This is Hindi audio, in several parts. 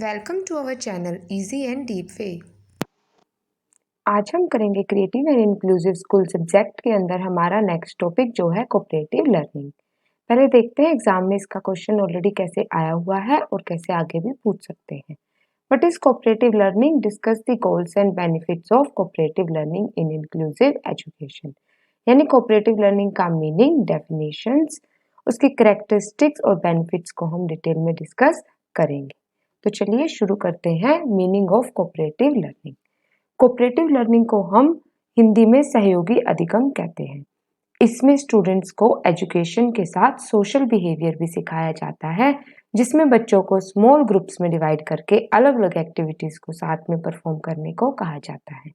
Welcome to our channel easy and deep way. आज हम करेंगे creative and inclusive school subject के अंदर हमारा नेक्स्ट टॉपिक जो है कोऑपरेटिव लर्निंग। पहले देखते हैं एग्जाम में इसका क्वेश्चन ऑलरेडी कैसे आया हुआ है और कैसे आगे भी पूछ सकते हैं। What is cooperative learning? Discuss the goals and benefits of cooperative learning in inclusive education. यानी कोऑपरेटिव लर्निंग का मीनिंग, डेफिनेशंस, उसकी कैरेक्टरिस्टिक्स और बेनिफिट्स को हम डिटेल में डिस्कस करेंगे। तो चलिए शुरू करते हैं। Meaning of cooperative learning. Cooperative learning को हम हिंदी में सहयोगी अधिगम कहते हैं। इसमें स्टूडेंट्स को एजुकेशन के साथ सोशल बिहेवियर भी सिखाया जाता है, जिसमें बच्चों को स्मॉल ग्रुप्स में डिवाइड करके अलग अलग एक्टिविटीज को साथ में परफॉर्म करने को कहा जाता है,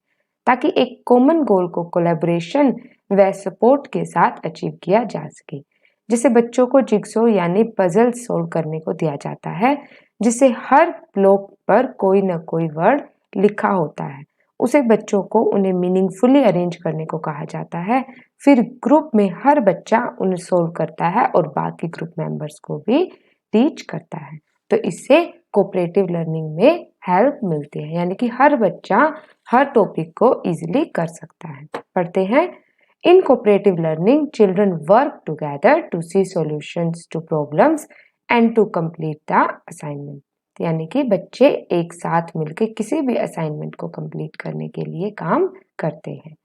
ताकि एक कॉमन गोल को कोलैबोरेशन व सपोर्ट के साथ अचीव किया जा सके। जिसे बच्चों को जिग्सो यानी पजल सोल्व करने को दिया जाता है, जिसे हर ब्लॉक पर कोई न कोई वर्ड लिखा होता है। उसे बच्चों को उन्हें मीनिंगफुली अरेंज करने को कहा जाता है। फिर ग्रुप में हर बच्चा उन्हें सोल्व करता है और बाकी ग्रुप मेंबर्स को भी टीच करता है। तो इससे कोऑपरेटिव लर्निंग में हेल्प मिलती है, यानी कि हर बच्चा हर टॉपिक को इजीली कर सकता है। पढ़ते हैं। In cooperative learning children work together to see solutions to problems and to complete the assignment. यानी कि बच्चे एक साथ मिलकर किसी भी असाइनमेंट को कंप्लीट करने के लिए काम करते हैं।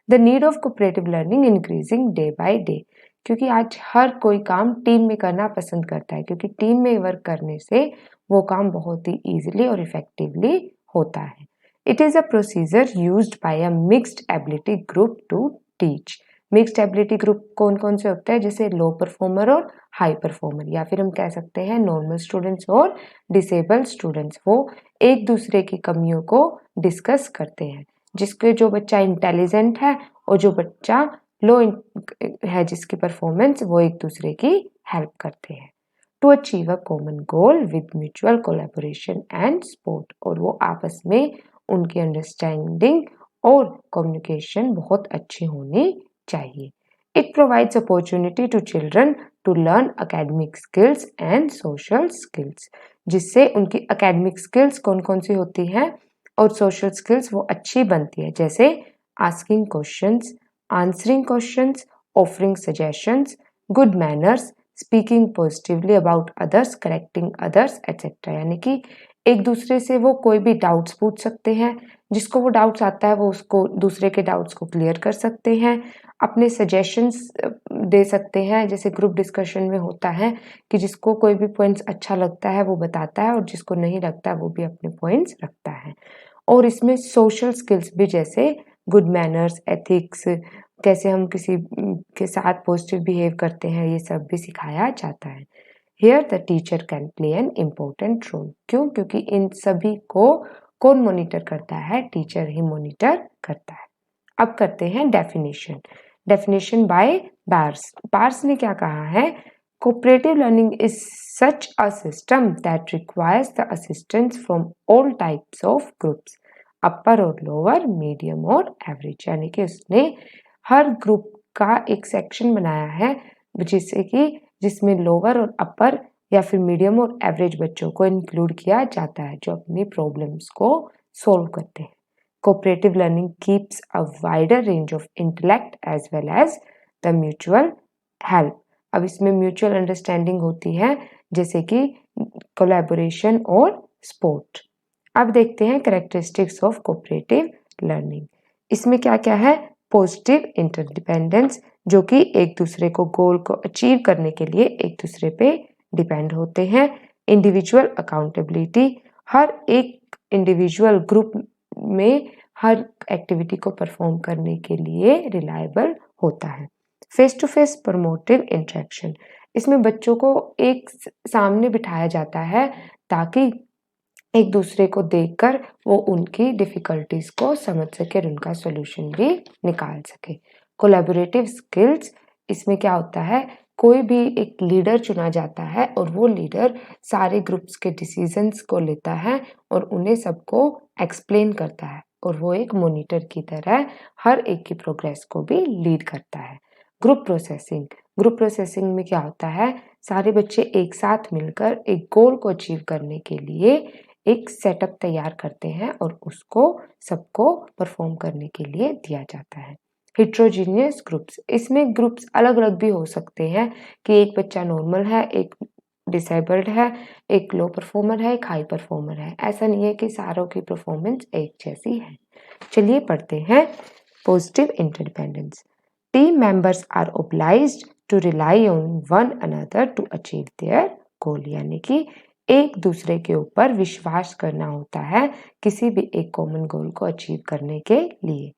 The need of cooperative learning increasing day by day. क्योंकि आज हर कोई काम टीम में करना पसंद करता है, क्योंकि टीम में वर्क करने से वो काम बहुत ही इजीली और इफेक्टिवली होता है। It is a procedure used by a mixed ability group to teach. Mixed ability group कौन कौन से होते हैं? जैसे लो परफॉर्मर और हाई परफॉर्मर, या फिर हम कह सकते हैं नॉर्मल स्टूडेंट्स और डिसेबल स्टूडेंट्स। वो एक दूसरे की कमियों को डिस्कस करते हैं। जिसके जो बच्चा इंटेलिजेंट है और जो बच्चा लो है, जिसकी परफॉर्मेंस, वो एक दूसरे की हेल्प करते हैं to achieve a common goal with mutual collaboration and support. और वो आपस में उनकी अंडरस्टैंडिंग और कम्युनिकेशन बहुत अच्छी होनी चाहिए। It provides opportunity to children to learn academic skills and social skills. जिससे उनकी अकेडमिक स्किल्स कौन कौन सी होती हैं और सोशल स्किल्स वो अच्छी बनती है, जैसे asking questions, answering questions, offering suggestions, good manners, speaking positively about others, correcting others etcetera. यानी कि एक दूसरे से वो कोई भी डाउट्स पूछ सकते हैं, जिसको वो डाउट्स आता है वो उसको दूसरे के डाउट्स को क्लियर कर सकते हैं, अपने सजेशंस दे सकते हैं। जैसे ग्रुप डिस्कशन में होता है कि जिसको कोई भी पॉइंट्स अच्छा लगता है वो बताता है और जिसको नहीं लगता वो भी अपने पॉइंट्स रखता है। और इसमें सोशल स्किल्स भी, जैसे गुड मैनर्स, एथिक्स, कैसे हम किसी के साथ पॉजिटिव बिहेव करते हैं, ये सब भी सिखाया जाता है। Here the teacher can play an important role. क्यों? क्योंकि इन सभी को कौन मॉनिटर करता है? टीचर ही मॉनिटर करता है। अब करते हैं definition. Definition by Bars. Bars ने क्या कहा है? Cooperative learning is such a system that requires the assistance from all types of groups, upper और लोअर, मीडियम और एवरेज। यानी कि उसने हर ग्रुप का एक सेक्शन बनाया है, जिससे कि जिसमें लोअर और अपर या फिर मीडियम और एवरेज बच्चों को इंक्लूड किया जाता है, जो अपनी प्रॉब्लम्स को सॉल्व करते हैं। Cooperative learning keeps a wider range of intellect as well as the mutual help. अब इसमें म्यूचुअल अंडरस्टैंडिंग होती है, जैसे कि कोलैबोरेशन और सपोर्ट। अब देखते हैं कैरेक्टरिस्टिक्स ऑफ कोऑपरेटिव लर्निंग। इसमें क्या क्या है? पॉजिटिव इंटरडिपेंडेंस, जो कि एक दूसरे को गोल को अचीव करने के लिए एक दूसरे पे डिपेंड होते हैं। इंडिविजुअल अकाउंटेबिलिटी, हर एक इंडिविजुअल ग्रुप में हर एक्टिविटी को परफॉर्म करने के लिए रिलायबल होता है। Face to face promotive interaction, इसमें बच्चों को एक सामने बिठाया जाता है, ताकि एक दूसरे को देखकर वो उनकी डिफिकल्टीज को समझ सके और उनका सॉल्यूशन भी निकाल सके। कोलैबोरेटिव स्किल्स, इसमें क्या होता है? कोई भी एक लीडर चुना जाता है और वो लीडर सारे ग्रुप्स के डिसीजंस को लेता है और उन्हें सबको एक्सप्लेन करता है, और वो एक मॉनिटर की तरह हर एक की प्रोग्रेस को भी लीड करता है। Group processing. ग्रुप प्रोसेसिंग में क्या होता है? सारे बच्चे एक साथ मिलकर एक गोल को अचीव करने के लिए एक सेटअप तैयार करते हैं और उसको सबको परफॉर्म करने के लिए दिया जाता है। हेट्रोजीनियस ग्रुप्स, इसमें ग्रुप्स अलग अलग भी हो सकते हैं कि एक बच्चा नॉर्मल है, एक डिसेबल्ड है, एक लो परफॉर्मर है, एक हाई परफॉर्मर है। ऐसा नहीं है कि सारों की परफॉर्मेंस एक जैसी है। चलिए पढ़ते हैं positive interdependence. Team members are obliged to rely on one another to achieve their goal, यानी कि एक दूसरे के ऊपर विश्वास करना होता है किसी भी एक कॉमन गोल को अचीव करने के लिए।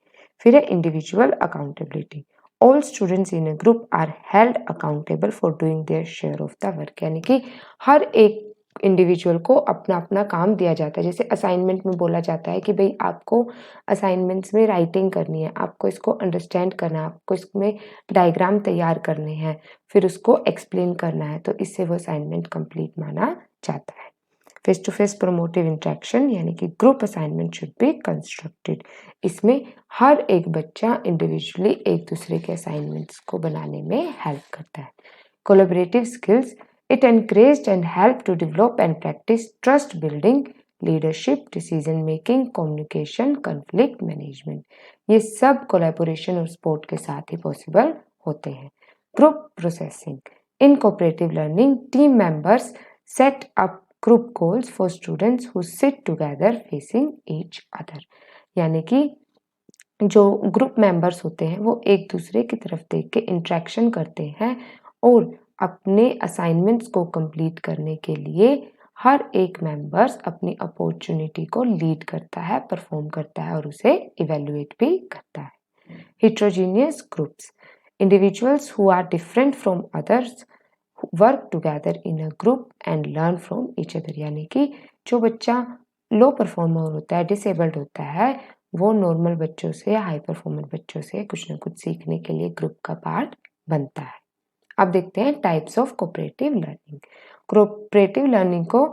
फिर है individual accountability. All students in a group are held accountable for doing their share of the work, यानी कि हर एक इंडिविजुअल को अपना अपना काम दिया जाता है। जैसे असाइनमेंट में बोला जाता है कि भाई आपको असाइनमेंट्स में राइटिंग करनी है, आपको इसको अंडरस्टैंड करना है, आपको इसमें डायग्राम तैयार करने हैं, फिर उसको एक्सप्लेन करना है, तो इससे वो असाइनमेंट कंप्लीट माना जाता है। Face to face promotive interaction, यानी कि group assignment should be constructed. इसमें हर एक बच्चा इंडिविजुअली एक दूसरे के असाइनमेंट्स को बनाने में हेल्प करता है। Collaborative skills, it encouraged and help to develop and practise trust building, leadership, decision making, communication, conflict management. ये सब कोलैबोरेशन और सपोर्ट के साथ ही पॉसिबल होते हैं। Group processing, in cooperative learning team members set up group goals for students who sit together facing each other, यानी कि जो ग्रुप मेंबर्स होते हैं वो एक दूसरे की तरफ देख के इंटरेक्शन करते हैं और अपने असाइनमेंट्स को कंप्लीट करने के लिए हर एक मेंबर्स अपनी अपॉर्चुनिटी को लीड करता है, परफॉर्म करता है और उसे इवेलुएट भी करता है। Heterogeneous groups, individuals who are different from others work together in a group and learn from each other, यानी कि जो बच्चा लो परफॉर्मर होता है, डिसेबल्ड होता है, वो नॉर्मल बच्चों से या हाई परफॉर्मर बच्चों से कुछ ना कुछ सीखने के लिए ग्रुप का पार्ट बनता है। अब देखते हैं types of cooperative learning. Cooperative learning को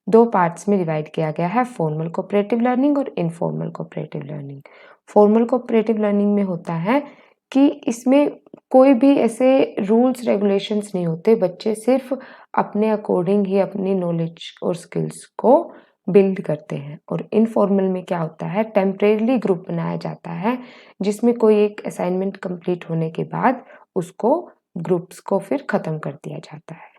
दो पार्ट्स में डिवाइड किया गया है, फॉर्मल कोऑपरेटिव लर्निंग और informal cooperative learning. Formal cooperative learning में होता है कि इसमें कोई भी ऐसे रूल्स रेगुलेशंस नहीं होते, बच्चे सिर्फ अपने अकॉर्डिंग ही अपनी नॉलेज और स्किल्स को बिल्ड करते हैं। और इनफॉर्मल में क्या होता है, टेम्परेरी ग्रुप बनाया जाता है जिसमें कोई एक असाइनमेंट कंप्लीट होने के बाद उसको ग्रुप्स को फिर खत्म कर दिया जाता है।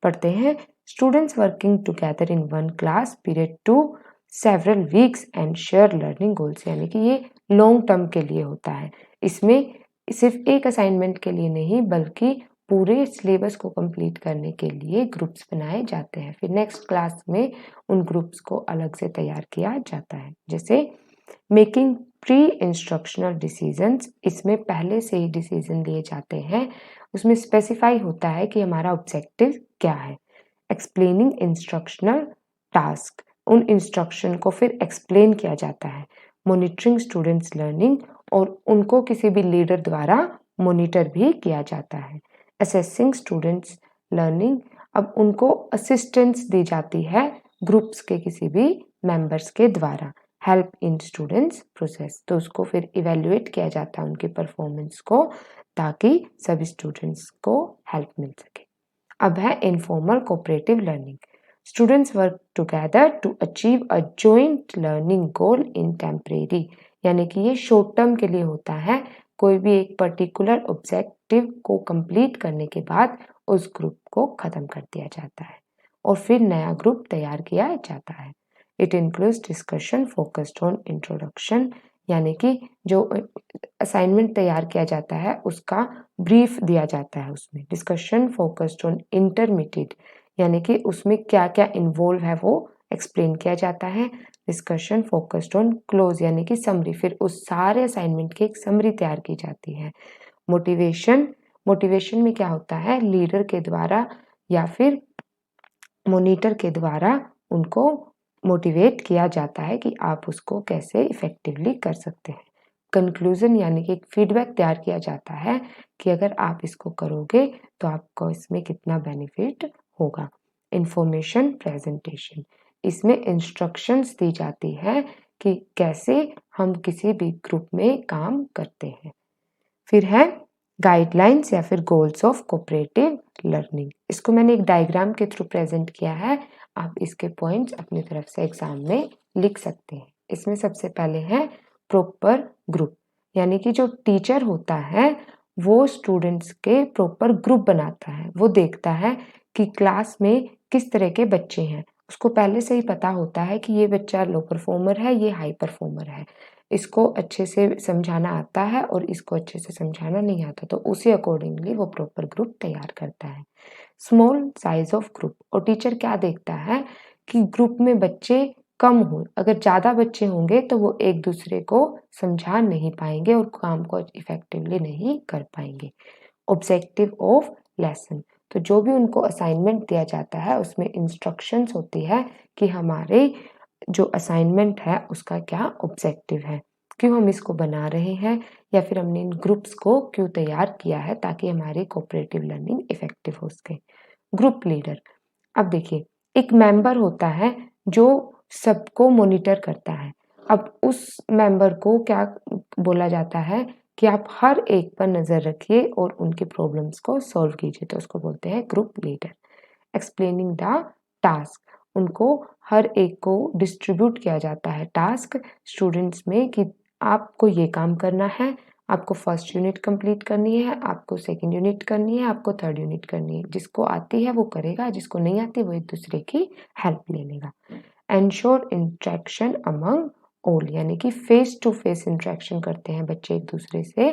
पढ़ते हैं students working together in one class period to several weeks and share learning goals, यानी कि ये लॉन्ग टर्म के लिए होता है। इसमें सिर्फ एक असाइनमेंट के लिए नहीं बल्कि पूरे सिलेबस को कंप्लीट करने के लिए ग्रुप्स बनाए जाते हैं। फिर नेक्स्ट क्लास में उन ग्रुप्स को अलग से तैयार किया जाता है। जैसे मेकिंग प्री इंस्ट्रक्शनल डिसीजंस, इसमें पहले से ही डिसीजन लिए जाते हैं, उसमें स्पेसिफाई होता है कि हमारा ऑब्जेक्टिव क्या है। एक्सप्लेनिंग इंस्ट्रक्शनल टास्क, उन इंस्ट्रक्शन को फिर एक्सप्लेन किया जाता है। मॉनिटरिंग स्टूडेंट्स लर्निंग, और उनको किसी भी लीडर द्वारा मॉनिटर भी किया जाता है। असेसिंग स्टूडेंट्स लर्निंग, अब उनको असिस्टेंस दी जाती है ग्रुप्स के किसी भी मेंबर्स के द्वारा। हेल्प इन स्टूडेंट्स प्रोसेस, तो उसको फिर इवेल्युएट किया जाता है उनके परफॉर्मेंस को ताकि सभी स्टूडेंट्स को हेल्प मिल सके। अब है informal cooperative learning. Students work together to achieve a joint learning goal in temporary, यानी कि ये शॉर्ट टर्म के लिए होता है। कोई भी एक पर्टिकुलर ऑब्जेक्टिव को कंप्लीट करने के बाद उस ग्रुप को खत्म कर दिया जाता है और फिर नया ग्रुप तैयार किया जाता है। It includes discussion focused on introduction, यानी कि जो असाइनमेंट तैयार किया जाता है उसका ब्रीफ दिया जाता है उसमें। डिस्कशन फोकस्ड ऑन इंटरमीडिएट, यानी कि उसमें क्या क्या इन्वॉल्व है वो एक्सप्लेन किया जाता है। डिस्कशन फोकस्ड ऑन क्लोज, यानी कि समरी, फिर उस सारे असाइनमेंट की एक समरी तैयार की जाती है। मोटिवेशन, मोटिवेशन में क्या होता है, लीडर के द्वारा या फिर मॉनिटर के द्वारा उनको मोटिवेट किया जाता है कि आप उसको कैसे इफेक्टिवली कर सकते हैं। कंक्लूजन, यानी कि एक फीडबैक तैयार किया जाता है कि अगर आप इसको करोगे तो आपको इसमें कितना बेनिफिट होगा। इंफॉर्मेशन प्रेजेंटेशन, इसमें इंस्ट्रक्शंस दी जाती है कि कैसे हम किसी भी ग्रुप में काम करते हैं। फिर है गाइडलाइंस या फिर गोल्स ऑफ कोऑपरेटिव लर्निंग, इसको मैंने एक डायग्राम के थ्रू प्रेजेंट किया है, आप इसके पॉइंट्स अपनी तरफ से एग्जाम में लिख सकते हैं। इसमें सबसे पहले है प्रॉपर ग्रुप, यानी कि जो टीचर होता है वो स्टूडेंट्स के प्रॉपर ग्रुप बनाता है। वो देखता है कि क्लास में किस तरह के बच्चे हैं। उसको पहले से ही पता होता है कि ये बच्चा लो परफॉर्मर है, ये हाई परफॉर्मर है, इसको अच्छे से समझाना आता है और इसको अच्छे से समझाना नहीं आता, तो उसी अकॉर्डिंगली वो प्रॉपर ग्रुप तैयार करता है। स्मॉल साइज ऑफ ग्रुप, और टीचर क्या देखता है कि ग्रुप में बच्चे कम हो। अगर ज़्यादा बच्चे होंगे तो वो एक दूसरे को समझा नहीं पाएंगे और काम को इफेक्टिवली नहीं कर पाएंगे। ऑब्जेक्टिव ऑफ लेसन, तो जो भी उनको असाइनमेंट दिया जाता है उसमें इंस्ट्रक्शंस होती है कि हमारे जो असाइनमेंट है उसका क्या ऑब्जेक्टिव है, क्यों हम इसको बना रहे हैं, या फिर हमने इन ग्रुप्स को क्यों तैयार किया है ताकि हमारी कोऑपरेटिव लर्निंग इफेक्टिव हो सके। ग्रुप लीडर, अब देखिए एक मेंबर होता है जो सबको मॉनिटर करता है। अब उस मेंबर को क्या बोला जाता है कि आप हर एक पर नज़र रखिए और उनकी प्रॉब्लम्स को सॉल्व कीजिए, तो उसको बोलते हैं group leader. Explaining the task, उनको हर एक को डिस्ट्रीब्यूट किया जाता है टास्क स्टूडेंट्स में कि आपको ये काम करना है, आपको फर्स्ट यूनिट कंप्लीट करनी है, आपको सेकंड यूनिट करनी है, आपको थर्ड यूनिट करनी है। जिसको आती है वो करेगा, जिसको नहीं आती वो एक दूसरे की हेल्प ले लेगा। एंश्योर इंटरेक्शन अमंग ऑल, यानी कि फेस टू फेस इंटरेक्शन करते हैं बच्चे एक दूसरे से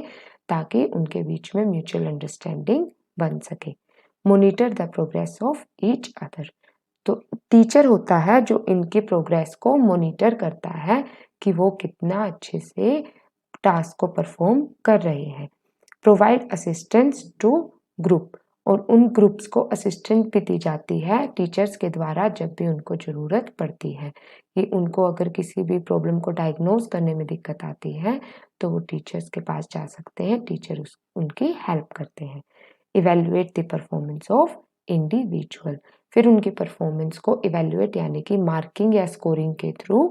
ताकि उनके बीच में म्यूचुअल अंडरस्टैंडिंग बन सके। Monitor the progress of each other, तो टीचर होता है जो इनकी प्रोग्रेस को मॉनिटर करता है कि वो कितना अच्छे से टास्क को परफॉर्म कर रहे हैं। प्रोवाइड असिस्टेंस टू ग्रुप, और उन ग्रुप्स को असिस्टेंट भी दी जाती है टीचर्स के द्वारा जब भी उनको ज़रूरत पड़ती है, कि उनको अगर किसी भी प्रॉब्लम को डायग्नोज करने में दिक्कत आती है तो वो टीचर्स के पास जा सकते हैं, टीचर उनकी हेल्प करते हैं। Evaluate the performance of individual, फिर उनकी परफॉर्मेंस को इवेल्युएट यानी कि मार्किंग या स्कोरिंग के थ्रू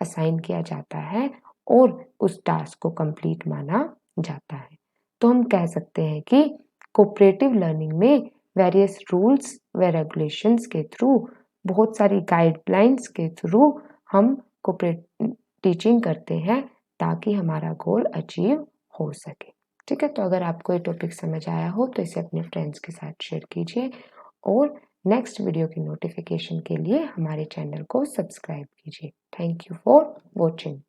असाइन किया जाता है और उस टास्क को कंप्लीट माना जाता है। तो हम कह सकते हैं कि कोऑपरेटिव लर्निंग में वेरियस रूल्स व रेगुलेशंस के थ्रू, बहुत सारी गाइडलाइंस के थ्रू हम कोऑपरेटिव टीचिंग करते हैं ताकि हमारा गोल अचीव हो सके। ठीक है, तो अगर आपको ये टॉपिक समझ आया हो तो इसे अपने फ्रेंड्स के साथ शेयर कीजिए और नेक्स्ट वीडियो की नोटिफिकेशन के लिए हमारे चैनल को सब्सक्राइब कीजिए। Thank you for watching.